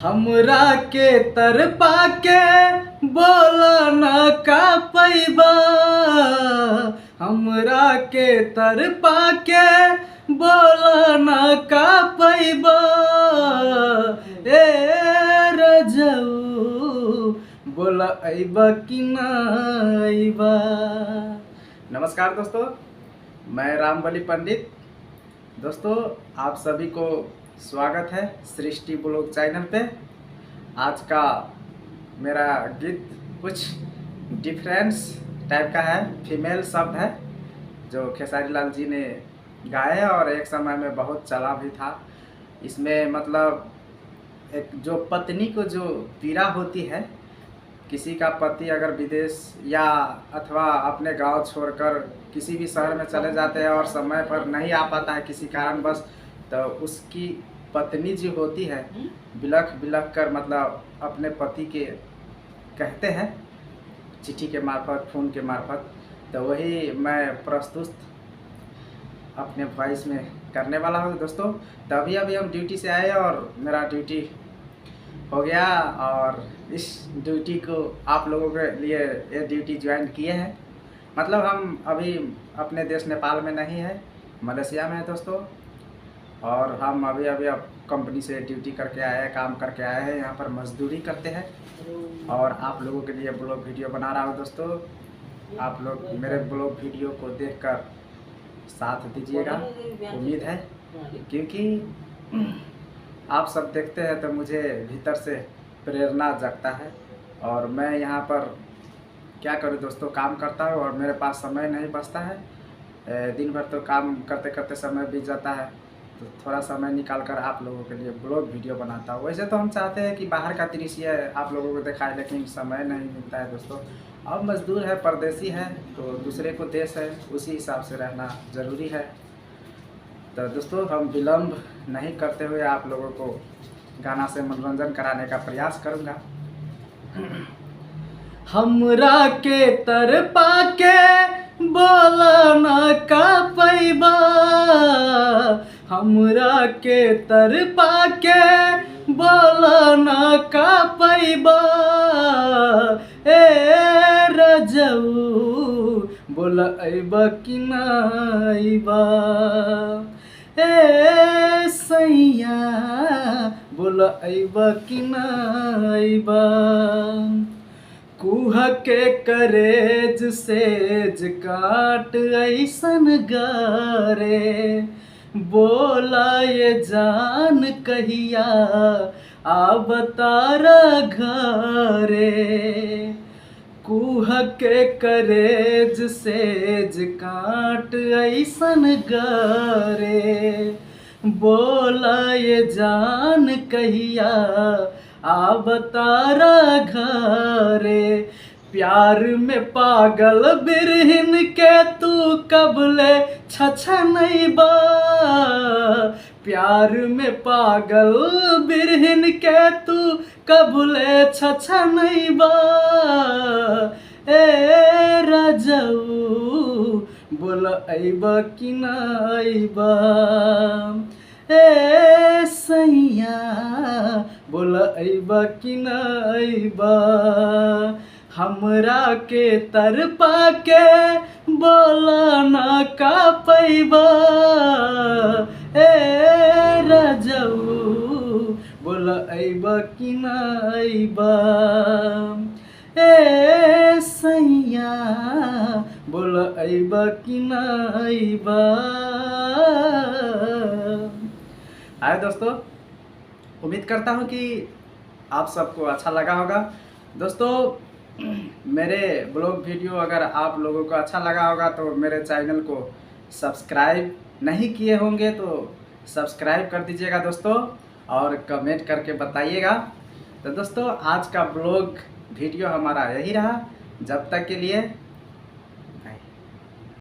हमरा के तर पाके बोला न का पैबा, हमरा के तर पाके बोला न का पैबा, ए रजऊ बोला अइबा कि ना अइबा। नमस्कार दोस्तों, मैं रामबली पंडित। दोस्तों आप सभी को स्वागत है सृष्टि ब्लॉग चैनल पे। आज का मेरा गीत कुछ डिफरेंस टाइप का है, फीमेल शब्द है जो खेसारी लाल जी ने गाया है और एक समय में बहुत चला भी था। इसमें मतलब एक जो पत्नी को जो पीड़ा होती है, किसी का पति अगर विदेश या अथवा अपने गांव छोड़कर किसी भी शहर में चले जाते हैं और समय पर नहीं आ पाता है किसी कारणवश, तो उसकी पत्नी जो होती है बिलख बिलख कर मतलब अपने पति के कहते हैं चिट्ठी के मार्फत, फ़ोन के मार्फत। तो वही मैं प्रस्तुत अपने वॉइस में करने वाला हूँ दोस्तों। तभी अभी हम ड्यूटी से आए और मेरा ड्यूटी हो गया और इस ड्यूटी को आप लोगों के लिए ये ड्यूटी ज्वाइन किए हैं। मतलब हम अभी अपने देश नेपाल में नहीं है, मलेशिया में है दोस्तों। और हम अभी अब कंपनी से ड्यूटी करके आए हैं, काम करके आए हैं, यहाँ पर मजदूरी करते हैं और आप लोगों के लिए ब्लॉग वीडियो बना रहा हूँ दोस्तों। आप लोग मेरे ब्लॉग वीडियो को देखकर साथ दीजिएगा, उम्मीद है, क्योंकि आप सब देखते हैं तो मुझे भीतर से प्रेरणा जगता है। और मैं यहाँ पर क्या करूँ दोस्तों, काम करता हूँ और मेरे पास समय नहीं बचता है। दिन भर तो काम करते करते समय बीत जाता है, तो थोड़ा समय निकाल कर आप लोगों के लिए ब्लॉग वीडियो बनाता हूँ। वैसे तो हम चाहते हैं कि बाहर का दृश्य आप लोगों को दिखाए, लेकिन समय नहीं मिलता है दोस्तों। अब मजदूर है, परदेसी है, तो दूसरे को देश है, उसी हिसाब से रहना ज़रूरी है। तो दोस्तों हम विलम्ब नहीं करते हुए आप लोगों को गाना से मनोरंजन कराने का प्रयास करूँगा। हमरा के तर पाके बोला न का पैबा, हमरा के तर पाके बोला न का पैबा, ए रजऊ बोला अइबा कि ना अइबा, ए सैया बोला अइबा कि ना अइबा। कुह के करेज सेज काट ऐसन गारे, बोला ये जान कहिया आब तारा घरे। कुह के करेज सेज काट ऐसन गारे, बोला ये जान कहिया आब तारा घरे। प्यार में पागल बिरहिन के तू कबले छछनैबा, प्यार में पागल बिरहिन के तू कबले छछनैबा, ए रजऊ बोला अइबा कि ना अइबा, ए सैया बोला अइबा कि ना अइबा। हमरा के तर पाके बोला ना का पैबा, ए रजऊ बोला अइबा कि ना अइबा, ए सैया बोला अइबा कि ना अइबा। आए दोस्तों, उम्मीद करता हूँ कि आप सबको अच्छा लगा होगा। दोस्तों मेरे ब्लॉग वीडियो अगर आप लोगों को अच्छा लगा होगा तो मेरे चैनल को सब्सक्राइब नहीं किए होंगे तो सब्सक्राइब कर दीजिएगा दोस्तों, और कमेंट करके बताइएगा। तो दोस्तों आज का ब्लॉग वीडियो हमारा यही रहा। जब तक के लिए